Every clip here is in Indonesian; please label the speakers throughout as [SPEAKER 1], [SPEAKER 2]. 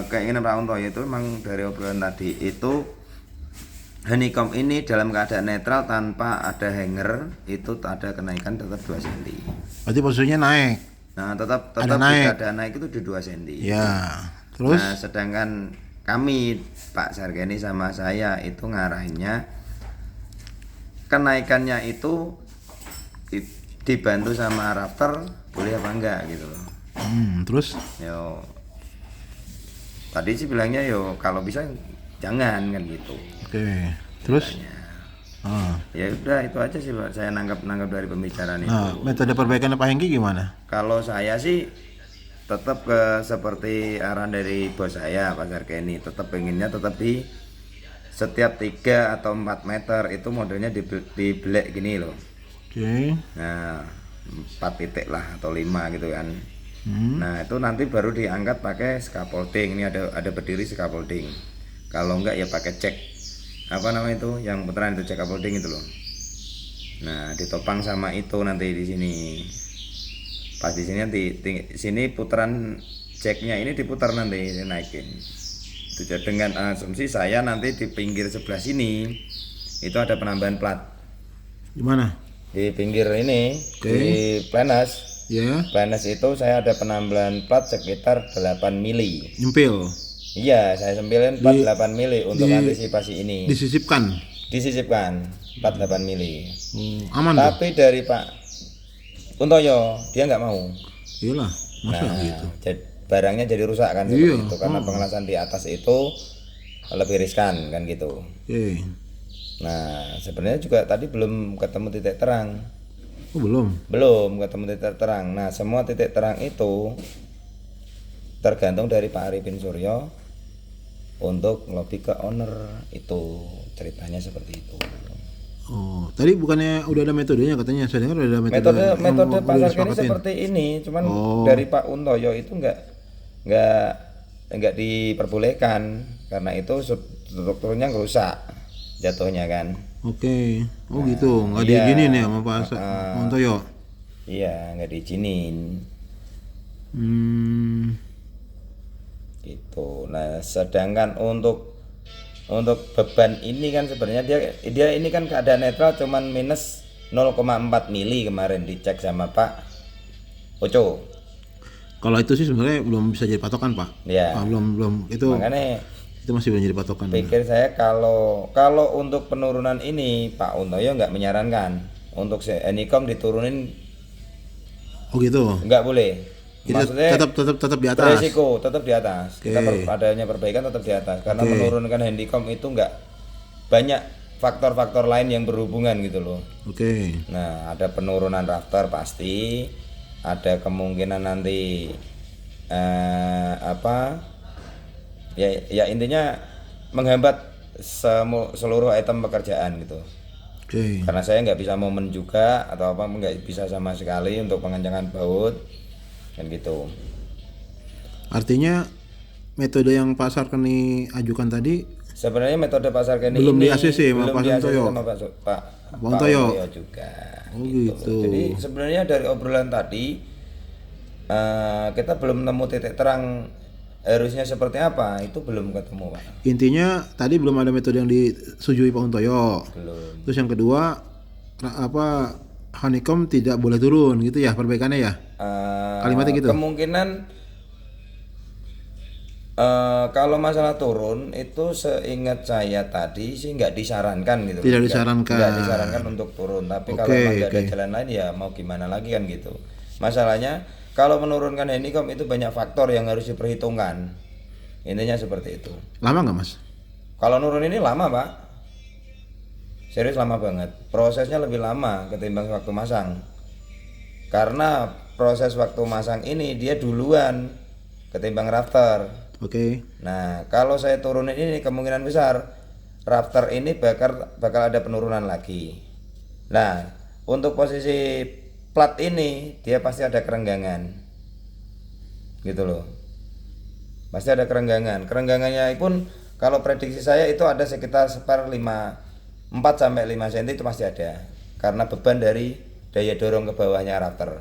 [SPEAKER 1] keinginan Pak Unto itu memang dari obrolan tadi itu honeycomb ini dalam keadaan netral tanpa ada hanger itu ada kenaikan tetap 2 cm.
[SPEAKER 2] Berarti posisinya naik.
[SPEAKER 1] Nah, tetap
[SPEAKER 2] Ada naik.
[SPEAKER 1] tidak ada naik itu di 2 cm.
[SPEAKER 2] Ya. Terus
[SPEAKER 1] Nah, sedangkan kami Pak Sargeni sama saya itu ngarahinnya kenaikannya itu dibantu sama rafter boleh apa enggak gitu loh.
[SPEAKER 2] terus
[SPEAKER 1] Yo tadi sih bilangnya yo kalau bisa jangan kan gitu.
[SPEAKER 2] oke. Terus
[SPEAKER 1] Ya udah itu aja sih Pak, saya nangkap dari pembicaraan itu.
[SPEAKER 2] Nah, metode perbaikan Pak Hengki gimana?
[SPEAKER 1] Kalau saya sih tetap seperti arahan dari bos saya Pak Sargeni, tetap pengennya tetap di setiap 3 atau 4 meter itu modelnya di belek gini loh.
[SPEAKER 2] Oke.
[SPEAKER 1] Nah 4 titik lah atau 5 gitu kan. Nah itu nanti baru diangkat pakai scaffolding. Ini ada berdiri scaffolding. Kalau enggak ya pakai cek apa namanya itu yang putaran itu cek scaffolding itu loh. Nah ditopang sama itu nanti di sini. Pas di sini nanti sini putaran ceknya ini diputar nanti naikin. Itu dengan asumsi saya nanti di pinggir sebelah sini itu ada penambahan plat.
[SPEAKER 2] Di mana?
[SPEAKER 1] Di pinggir ini di planas.
[SPEAKER 2] Ya.
[SPEAKER 1] Planas itu saya ada penambahan plat sekitar 8 mili.
[SPEAKER 2] Nyempil.
[SPEAKER 1] Iya, saya sempilin plat 8 mili untuk antisipasi ini.
[SPEAKER 2] Disisipkan.
[SPEAKER 1] Disisipkan plat 8 mili.
[SPEAKER 2] Aman.
[SPEAKER 1] Tapi dari Pak Untoyo dia nggak mau.
[SPEAKER 2] Iyalah, masa gitu.
[SPEAKER 1] Barangnya jadi rusak kan seperti itu karena pengelasan di atas itu lebih riskan kan gitu.
[SPEAKER 2] Oke.
[SPEAKER 1] Nah, sebenarnya juga tadi belum ketemu titik terang.
[SPEAKER 2] Oh, belum.
[SPEAKER 1] Belum ketemu titik terang. Nah, semua titik terang itu tergantung dari Pak Arifin Suryo untuk lobby ke owner itu ceritanya seperti itu.
[SPEAKER 2] Oh, tadi bukannya udah ada metodenya katanya? Saya dengar udah ada metode.
[SPEAKER 1] Metode Pak Sargeni seperti ini, cuman dari Pak Untoyo itu enggak diperbolehkan karena itu strukturnya rusak jatuhnya kan.
[SPEAKER 2] Oke. Oh gitu, nggak diizinin ya sama Pak Untoyo?
[SPEAKER 1] Iya, nggak diizinin. Gitu. Nah, sedangkan untuk beban ini kan sebenarnya dia ini kan keadaan netral cuman minus 0,4 mili kemarin dicek sama Pak Oco.
[SPEAKER 2] Kalau itu sih sebenarnya belum bisa jadi patokan Pak.
[SPEAKER 1] Ya.
[SPEAKER 2] Belum itu.
[SPEAKER 1] Makanya
[SPEAKER 2] itu masih belum jadi patokan.
[SPEAKER 1] Pikir saya kalau untuk penurunan ini Pak Untoyo nggak menyarankan untuk honeycomb diturunin.
[SPEAKER 2] Oh gitu.
[SPEAKER 1] Nggak boleh. Maksudnya
[SPEAKER 2] tetap di atas.
[SPEAKER 1] Resiko tetap di atas.
[SPEAKER 2] Okay.
[SPEAKER 1] Kita adanya perbaikan tetap di atas karena menurunkan honeycomb itu nggak banyak faktor-faktor lain yang berhubungan gitu loh.
[SPEAKER 2] Oke.
[SPEAKER 1] Nah, ada penurunan rafter pasti, ada kemungkinan nanti ya intinya menghambat seluruh item pekerjaan gitu.
[SPEAKER 2] Oke.
[SPEAKER 1] Karena saya nggak bisa momen juga atau apa nggak bisa sama sekali untuk pengencangan baut kan gitu.
[SPEAKER 2] Artinya metode yang Pak Sargeni ajukan tadi
[SPEAKER 1] sebenarnya metode Pak Sargeni
[SPEAKER 2] belum
[SPEAKER 1] ini
[SPEAKER 2] di ACC sama
[SPEAKER 1] belum di ACC sama Pak Untoyo juga.
[SPEAKER 2] Oh gitu.
[SPEAKER 1] Jadi sebenarnya dari obrolan tadi kita belum nemu titik terang harusnya seperti apa, itu belum ketemu Pak.
[SPEAKER 2] Intinya tadi belum ada metode yang disetujui Pak Untoyo.
[SPEAKER 1] Belum.
[SPEAKER 2] Terus yang kedua honeycomb tidak boleh turun gitu ya perbaikannya ya? Kalimatnya gitu.
[SPEAKER 1] Kemungkinan kalau masalah turun itu seingat saya tadi sih nggak disarankan gitu.
[SPEAKER 2] Tidak disarankan.
[SPEAKER 1] Nggak disarankan untuk turun. Tapi kalau nggak ada jalan lain ya mau gimana lagi kan gitu. Masalahnya kalau menurunkan honeycomb itu banyak faktor yang harus diperhitungkan. Intinya seperti itu.
[SPEAKER 2] Lama nggak Mas?
[SPEAKER 1] Kalau nurun ini lama Pak. Serius lama banget. Prosesnya lebih lama ketimbang waktu masang. Karena proses waktu masang ini dia duluan ketimbang rafter.
[SPEAKER 2] Oke.
[SPEAKER 1] Nah, kalau saya turunin ini kemungkinan besar rafter ini bakal ada penurunan lagi. Nah, untuk posisi plat ini dia pasti ada kerenggangan. Gitu loh. Pasti ada kerenggangan. Kerenggangannya pun kalau prediksi saya itu ada sekitar 4 sampai 5 cm itu pasti ada. Karena beban dari daya dorong ke bawahnya rafter.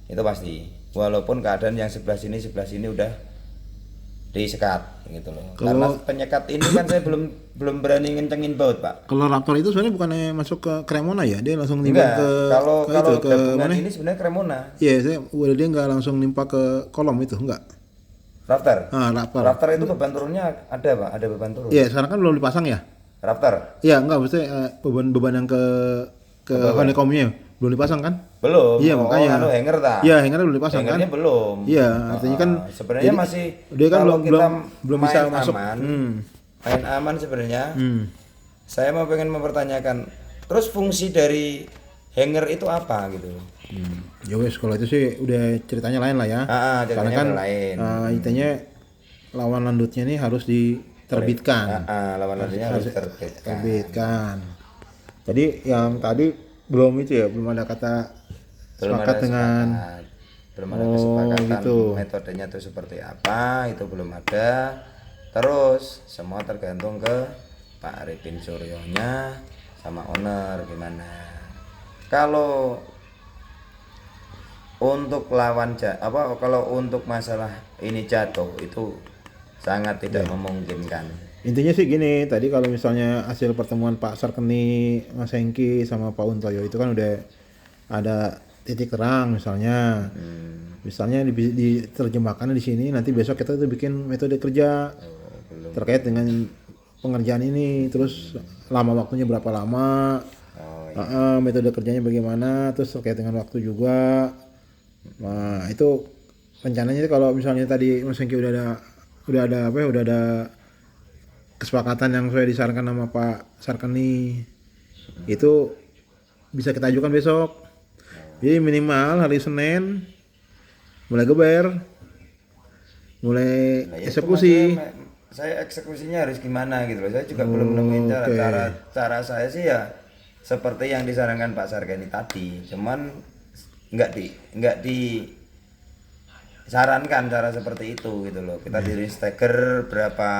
[SPEAKER 1] Itu pasti. Walaupun keadaan yang sebelah sini udah disekat gitu loh. Karena
[SPEAKER 2] Kalau-
[SPEAKER 1] penyekat ini kan saya belum berani ngencengin baut, Pak.
[SPEAKER 2] Kalau Raptor itu sebenarnya bukannya masuk ke Cremona ya? Dia langsung nimpa
[SPEAKER 1] Enggak,
[SPEAKER 2] ke
[SPEAKER 1] kalau
[SPEAKER 2] ke
[SPEAKER 1] kalau
[SPEAKER 2] itu, ke
[SPEAKER 1] gabungan
[SPEAKER 2] mana?
[SPEAKER 1] ini sebenarnya Cremona.
[SPEAKER 2] Iya, dia nggak langsung nimpa ke kolom itu, enggak.
[SPEAKER 1] Raptor.
[SPEAKER 2] Raptor.
[SPEAKER 1] Raptor itu beban turunnya ada, Pak, ada beban turun.
[SPEAKER 2] Iya, sekarang kan belum dipasang ya?
[SPEAKER 1] Raptor.
[SPEAKER 2] Iya, enggak, maksudnya beban yang ke honeycombnya belum dipasang kan?
[SPEAKER 1] Belum.
[SPEAKER 2] Iya, makanya.
[SPEAKER 1] Anu hanger ta.
[SPEAKER 2] Iya, hangernya belum dipasang kan?
[SPEAKER 1] Hangernya belum.
[SPEAKER 2] Iya, artinya kan
[SPEAKER 1] sebenarnya
[SPEAKER 2] jadi-
[SPEAKER 1] masih
[SPEAKER 2] dia kan
[SPEAKER 1] kalau kita
[SPEAKER 2] belum
[SPEAKER 1] main
[SPEAKER 2] bisa masuk.
[SPEAKER 1] aman, main aman sebenarnya. Saya mau pengen mempertanyakan, terus fungsi dari hanger itu apa gitu?
[SPEAKER 2] Ya wes, kalau itu sih udah ceritanya lain lah ya. Karena
[SPEAKER 1] Ceritanya
[SPEAKER 2] kan
[SPEAKER 1] lain.
[SPEAKER 2] intinya lawan landutnya ini harus diterbitkan.
[SPEAKER 1] Lawan nantinya harus terbitkan.
[SPEAKER 2] Terbitkan. Jadi yang tadi belum itu ya, belum ada kata sepakat dengan
[SPEAKER 1] belum ada kesepakatan
[SPEAKER 2] gitu.
[SPEAKER 1] metodenya itu seperti apa, itu belum ada. Terus semua tergantung ke Pak Arifin Suryonya sama owner gimana. Kalau untuk kalau untuk masalah ini jatuh itu sangat tidak memungkinkan.
[SPEAKER 2] Intinya sih gini, tadi kalau misalnya hasil pertemuan Pak Sarkeni, Mas Hengki sama Pak Untoyo itu kan udah ada titik terang misalnya. Misalnya diterjemahkan di sini, nanti besok kita tuh bikin metode kerja terkait dengan pengerjaan ini, terus lama waktunya berapa lama, metode kerjanya bagaimana, terus terkait dengan waktu juga. Nah, itu rencananya kalau misalnya tadi Mas Hengki udah ada kesepakatan yang sesuai disarankan sama Pak Sarkeni, itu bisa kita ajukan besok. Jadi minimal hari Senin mulai geber, mulai
[SPEAKER 1] Nah, ya itu
[SPEAKER 2] eksekusi.
[SPEAKER 1] maksudnya, saya eksekusinya harus gimana gitu loh. Saya juga belum nemuin cara saya sih ya seperti yang disarankan Pak Sarkeni tadi. Cuman nggak disarankan cara seperti itu gitu loh. Kita diri stagger berapa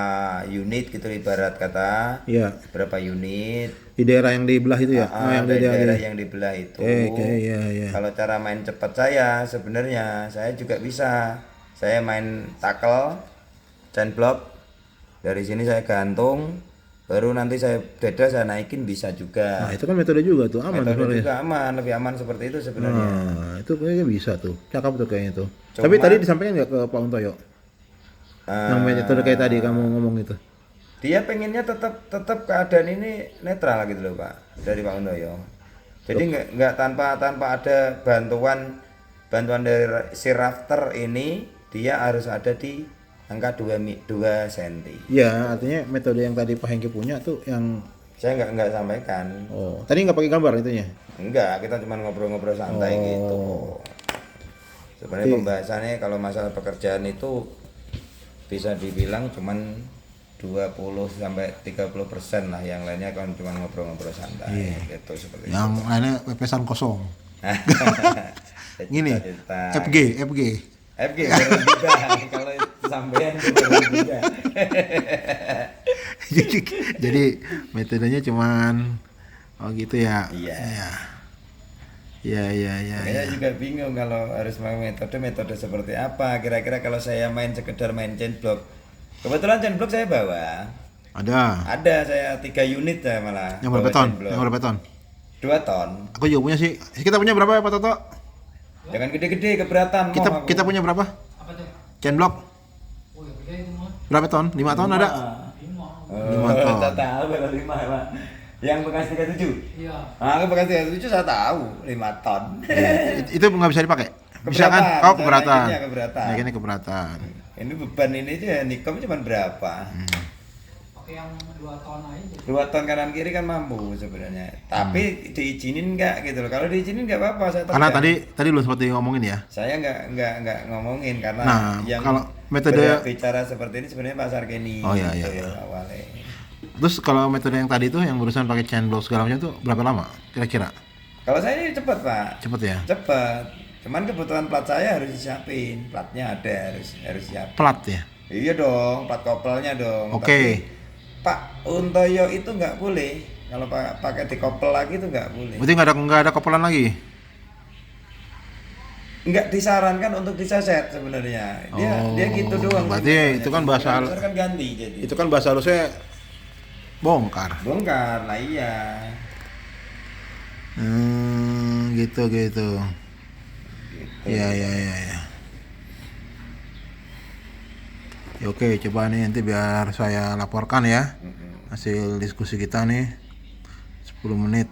[SPEAKER 1] unit gitu ibarat kata.
[SPEAKER 2] Iya.
[SPEAKER 1] Berapa unit
[SPEAKER 2] Di daerah yang dibelah itu ya. Yang
[SPEAKER 1] dari daerah yang dibelah itu.
[SPEAKER 2] Iya.
[SPEAKER 1] Kalau cara main cepat saya sebenarnya saya juga bisa. Saya main tackle, chain block. Dari sini saya gantung, baru nanti saya dada saya naikin bisa juga.
[SPEAKER 2] Nah, itu kan metode juga tuh, aman
[SPEAKER 1] Metode
[SPEAKER 2] sebenarnya.
[SPEAKER 1] juga aman, lebih aman seperti itu sebenarnya.
[SPEAKER 2] Nah, itu kayaknya bisa tuh. Cakep tuh kayaknya tuh. Tapi tadi disampaikan nggak ke Pak Untoyo? Yang metode kayak tadi kamu ngomong itu.
[SPEAKER 1] Dia pengennya tetap keadaan ini netral gitu loh Pak, dari Pak Undoyo. Jadi nggak tanpa ada bantuan dari si rafter ini, dia harus ada di angka 2 cm.
[SPEAKER 2] Iya, artinya metode yang tadi Pak Hengki punya tuh yang
[SPEAKER 1] Saya nggak sampaikan.
[SPEAKER 2] oh, tadi nggak pakai gambar itunya.
[SPEAKER 1] Enggak, kita cuma ngobrol-ngobrol santai gitu. Sebenarnya pembahasannya kalau masalah pekerjaan itu bisa dibilang cuman 20-30% lah, yang lainnya kan cuma ngobrol-ngobrol santai gitu seperti itu.
[SPEAKER 2] Yang lainnya pepesan kosong. Gini, FG.
[SPEAKER 1] baru juga kalau sampean baru juga.
[SPEAKER 2] Jadi metodenya cuman gitu ya.
[SPEAKER 1] Iya.
[SPEAKER 2] Iya.
[SPEAKER 1] Saya juga bingung kalau harus mau metode seperti apa. Kira-kira kalau saya sekedar main chain block. Kebetulan chain block saya bawa. Ada saya 3 unit ya malah.
[SPEAKER 2] Yang berapa ton?
[SPEAKER 1] 2 ton.
[SPEAKER 2] Aku juga punya sih. Kita punya berapa ya Pak Toto?
[SPEAKER 1] Jangan gede-gede keberatan.
[SPEAKER 2] Kita punya berapa?
[SPEAKER 3] Apa tuh?
[SPEAKER 2] Chain block.
[SPEAKER 3] Oh ya beda itu mah.
[SPEAKER 2] Berapa ton? 5 ton ada? 5 ton.
[SPEAKER 1] Saya tahu kalau 5 Pak. Yang bekas 37.
[SPEAKER 3] Iya.
[SPEAKER 1] Aku bekas 37 saya tahu 5 ton.
[SPEAKER 2] Itu nggak bisa dipakai? Bisa kan?
[SPEAKER 1] Keberatan,
[SPEAKER 2] Oh, keberatan.
[SPEAKER 1] keberatan.
[SPEAKER 2] Naikinnya keberatan.
[SPEAKER 1] Ini beban ini aja Nikom cuma berapa?
[SPEAKER 3] Pakai yang 2 ton aja.
[SPEAKER 1] 2 ton kanan kiri kan mampu sebenarnya. Tapi diizinin nggak gitu loh. Kalau diizinin nggak apa-apa saya
[SPEAKER 2] Karena
[SPEAKER 1] tekan.
[SPEAKER 2] tadi lu seperti ngomongin ya.
[SPEAKER 1] Saya nggak ngomongin karena
[SPEAKER 2] Nah,
[SPEAKER 1] yang
[SPEAKER 2] kalau metode-
[SPEAKER 1] bicara seperti ini sebenarnya Pak Sarkeni.
[SPEAKER 2] Oh, iya.
[SPEAKER 1] Awalnya.
[SPEAKER 2] Terus kalau metode yang tadi tuh yang barusan pakai chain block segala macam tuh berapa lama kira-kira?
[SPEAKER 1] Kalau saya ini cepet Pak.
[SPEAKER 2] Cepet ya?
[SPEAKER 1] Cepet. Cuman kebutuhan plat saya harus disiapin. Platnya ada harus siap.
[SPEAKER 2] Plat ya?
[SPEAKER 1] Iya dong, plat kopelnya dong.
[SPEAKER 2] Oke.
[SPEAKER 1] Tapi Pak Untoyo itu nggak boleh. Kalau pakai dikopel lagi itu nggak boleh.
[SPEAKER 2] Berarti nggak ada kopelan lagi?
[SPEAKER 1] nggak disarankan untuk diseset sebenarnya. Dia gitu doang.
[SPEAKER 2] Berarti itu kan bahasa
[SPEAKER 1] Besar kan ganti jadi.
[SPEAKER 2] itu kan bahasa halusnya bongkar.
[SPEAKER 1] Bongkar lah iya.
[SPEAKER 2] Gitu. Ya. Ya, oke, coba nih nanti biar saya laporkan ya hasil diskusi kita nih 10 menit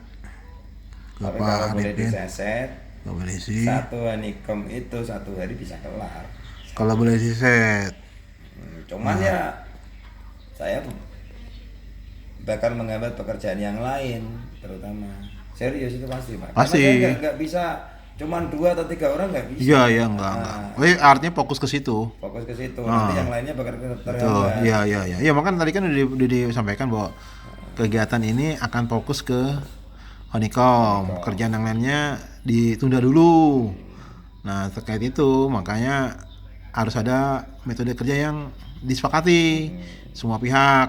[SPEAKER 2] ke
[SPEAKER 1] Tapi
[SPEAKER 2] Pak
[SPEAKER 1] kalau boleh
[SPEAKER 2] Arifin.
[SPEAKER 1] diseset,
[SPEAKER 2] Kalau boleh sih.
[SPEAKER 1] satu honeycomb itu 1 hari bisa kelar.
[SPEAKER 2] Kalau boleh sih set.
[SPEAKER 1] Cuman ya saya bakal menghambat pekerjaan yang lain terutama. Serius itu pasti Pak.
[SPEAKER 2] Pasti.
[SPEAKER 1] Karena saya nggak bisa cuman 2 atau 3 orang nggak bisa.
[SPEAKER 2] Iya, enggak. Oh, artinya fokus ke situ.
[SPEAKER 1] Fokus ke situ. Nanti yang lainnya bakal
[SPEAKER 2] Betul.
[SPEAKER 1] terhambat.
[SPEAKER 2] Iya. Ya, makanya tadi kan udah disampaikan bahwa kegiatan ini akan fokus ke honeycomb. Kerjaan yang lainnya ditunda dulu. Nah, terkait itu makanya harus ada metode kerja yang disepakati semua pihak.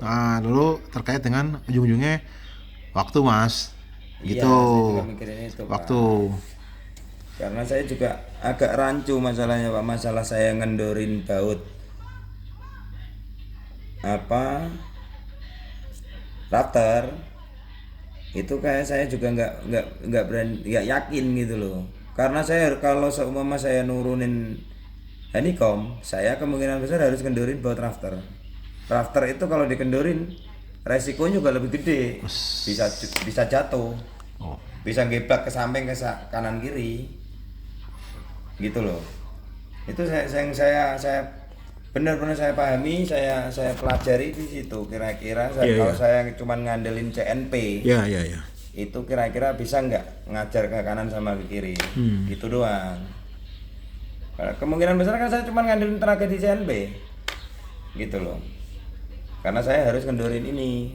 [SPEAKER 2] Nah, dulu terkait dengan ujung-ujungnya waktu, Mas.
[SPEAKER 1] Iya,
[SPEAKER 2] Gitu.
[SPEAKER 1] saya juga mikirin itu, Pak.
[SPEAKER 2] Waktu.
[SPEAKER 1] Karena saya juga agak rancu masalahnya Pak, masalah saya ngendorin baut rafter itu kayak saya juga nggak berani, nggak yakin gitu loh. Karena saya kalau seumpama saya nurunin honeycomb, saya kemungkinan besar harus kendorin baut rafter. Rafter itu kalau dikendorin resikonya juga lebih gede, bisa jatuh, bisa ngeblak ke samping, ke kanan kiri, gitu loh. Itu saya benar-benar saya pahami, saya pelajari di situ. Kira-kira kalau saya cuma ngandelin CNP,
[SPEAKER 2] Ya.
[SPEAKER 1] itu kira-kira bisa nggak ngajar ke kanan sama ke kiri, gitu doang. Kemungkinan besar kan saya cuma ngandelin tenaga di CNP, gitu loh. Karena saya harus kendorin ini.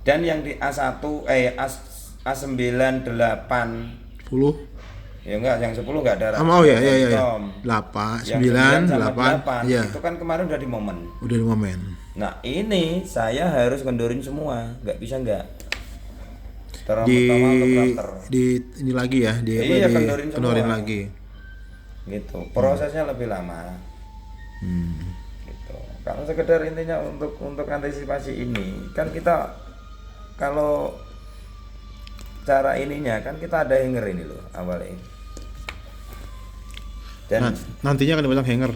[SPEAKER 1] Dan yang di A1 A98
[SPEAKER 2] 10.
[SPEAKER 1] ya enggak, yang 10 enggak ada.
[SPEAKER 2] Ya.
[SPEAKER 1] honeycomb.
[SPEAKER 2] 8,
[SPEAKER 1] Yang
[SPEAKER 2] 9,
[SPEAKER 1] 9 sama
[SPEAKER 2] 8. Ya.
[SPEAKER 1] Itu kan kemarin udah di momen.
[SPEAKER 2] Udah di momen.
[SPEAKER 1] Nah, ini saya harus kendorin semua, nggak bisa enggak. Terutama
[SPEAKER 2] Di
[SPEAKER 1] untuk rafter.
[SPEAKER 2] ini lagi ya,
[SPEAKER 1] Iya, kendorin
[SPEAKER 2] kendorin
[SPEAKER 1] semua.
[SPEAKER 2] lagi.
[SPEAKER 1] Gitu. Prosesnya lebih lama. Gitu. Kalau sekedar intinya untuk antisipasi ini, kan kita kalau cara ininya kan kita ada hanger ini loh awalnya. Dan
[SPEAKER 2] Nantinya akan dipasang hanger.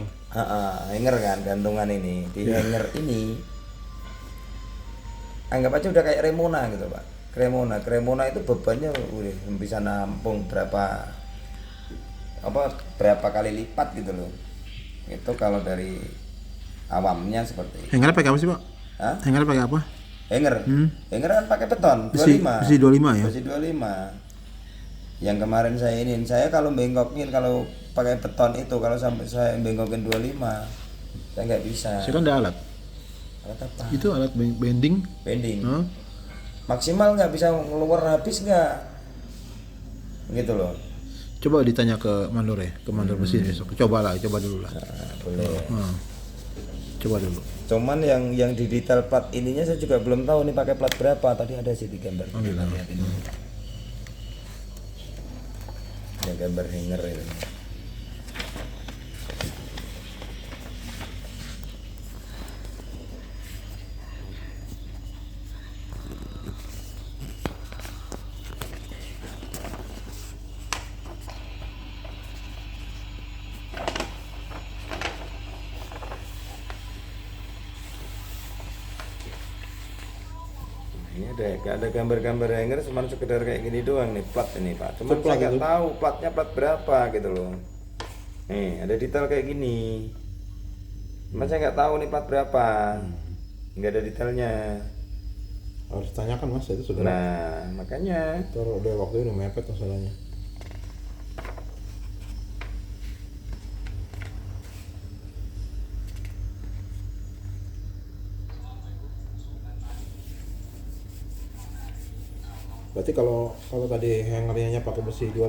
[SPEAKER 1] hanger kan, gantungan ini. Di hanger ini anggap aja udah kayak Remona gitu Pak. Cremona itu bebannya bisa nampung berapa kali lipat gitu loh. Itu kalau dari awamnya seperti itu.
[SPEAKER 2] Hangernya pakai apa sih, Pak?
[SPEAKER 1] Hah?
[SPEAKER 2] Hangernya pakai apa?
[SPEAKER 1] Hanger. Hanger kan pakai beton 25.
[SPEAKER 2] Besi 25 ya?
[SPEAKER 1] Besi 25. Yang kemarin saya kalau bengkokin, kalau pakai beton itu, kalau sampai saya bengkokin 25, saya nggak bisa.
[SPEAKER 2] Saya kan ada alat.
[SPEAKER 1] Alat apa?
[SPEAKER 2] Itu alat bending.
[SPEAKER 1] Bending.
[SPEAKER 2] Hah?
[SPEAKER 1] Maksimal nggak bisa ngeluar habis nggak? Gitu loh.
[SPEAKER 2] Coba ditanya ke mandor ya, ke mandor mesin besok. Coba dulu lah.
[SPEAKER 1] Nah, boleh.
[SPEAKER 2] Coba dulu.
[SPEAKER 1] Cuman yang di detail plat ininya saya juga belum tahu nih pakai plat berapa. Tadi ada sih di gambar.
[SPEAKER 2] Gitu.
[SPEAKER 1] Lihat ini. Ada gambar hanger itu. Ini ada gambar-gambar hanger, cuma sekedar kayak gini doang nih plat ini Pak. Cuman saya nggak tahu platnya plat berapa gitu loh. Nih ada detail kayak gini. Cuman saya nggak tahu nih plat berapa. Nggak ada detailnya.
[SPEAKER 2] Harus tanyakan Mas, itu sudah.
[SPEAKER 1] Nah makanya.
[SPEAKER 2] Taruh udah waktu udah mepet masalahnya. Berarti kalau tadi hangernya pakai besi 25,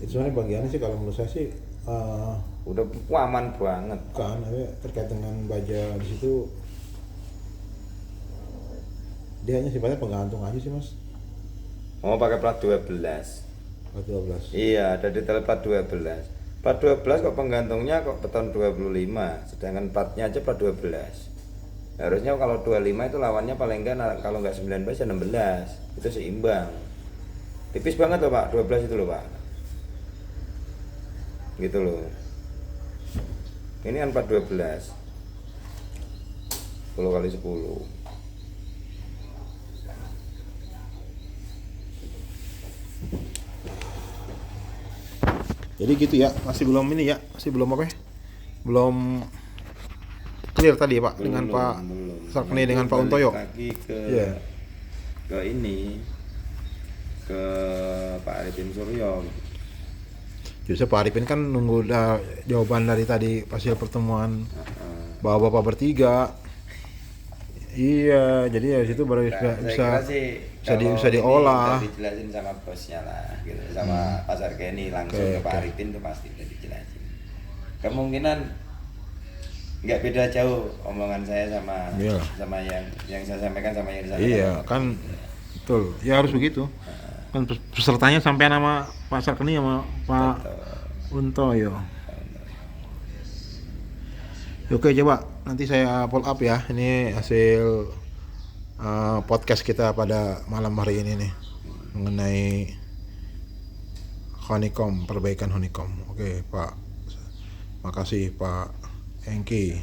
[SPEAKER 2] itu sebenarnya bagiannya sih kalau menurut saya sih
[SPEAKER 1] Udah aman banget.
[SPEAKER 2] kan terkait dengan baja di situ dia hanya sifatnya penggantung aja sih Mas.
[SPEAKER 1] Mau pakai plat 12.
[SPEAKER 2] Plat 12.
[SPEAKER 1] Iya, ada detail plat 12. Plat 12 kok penggantungnya kok beton 25, sedangkan platnya aja plat 12. Harusnya kalau 25 itu lawannya paling enggak kalau enggak 19 ya 16. Itu seimbang. Tipis banget loh Pak, 12 itu loh Pak. Gitu loh. Ini kan plat 12. 10 kali 10.
[SPEAKER 2] Jadi gitu ya, masih belum ini ya, masih belum apa ya? Belum clear tadi ya Pak dengan Pak Sarkni dengan Pak Untoyo.
[SPEAKER 1] Lagi ke
[SPEAKER 2] Iya.
[SPEAKER 1] ke ini ke Pak Arifin Suryo.
[SPEAKER 2] Justru Pak Arifin kan nunggu jawaban dari tadi hasil pertemuan bapak-bapak bertiga. Iya, jadi ya situ baru
[SPEAKER 1] Saya
[SPEAKER 2] bisa
[SPEAKER 1] kira sih
[SPEAKER 2] bisa
[SPEAKER 1] kalau ini
[SPEAKER 2] diolah.
[SPEAKER 1] udah dijelasin sama bosnya lah gitu, sama Pak Sarkeni langsung
[SPEAKER 2] Oke,
[SPEAKER 1] ke Pak
[SPEAKER 2] oke.
[SPEAKER 1] Arifin tuh pasti udah dijelasin. Kemungkinan nggak beda jauh omongan saya sama
[SPEAKER 2] Iya.
[SPEAKER 1] sama yang saya sampaikan sama yang disampaikan.
[SPEAKER 2] Iya,
[SPEAKER 1] Pak.
[SPEAKER 2] kan betul. Ya harus begitu. Kan pesertanya sampai nama Pak Sarkeni sama Pak Untoyo. Oke, coba nanti saya follow up ya. Ini hasil podcast kita pada malam hari ini nih mengenai honeycomb, perbaikan honeycomb. Oke, Pak. Makasih Pak Hengki.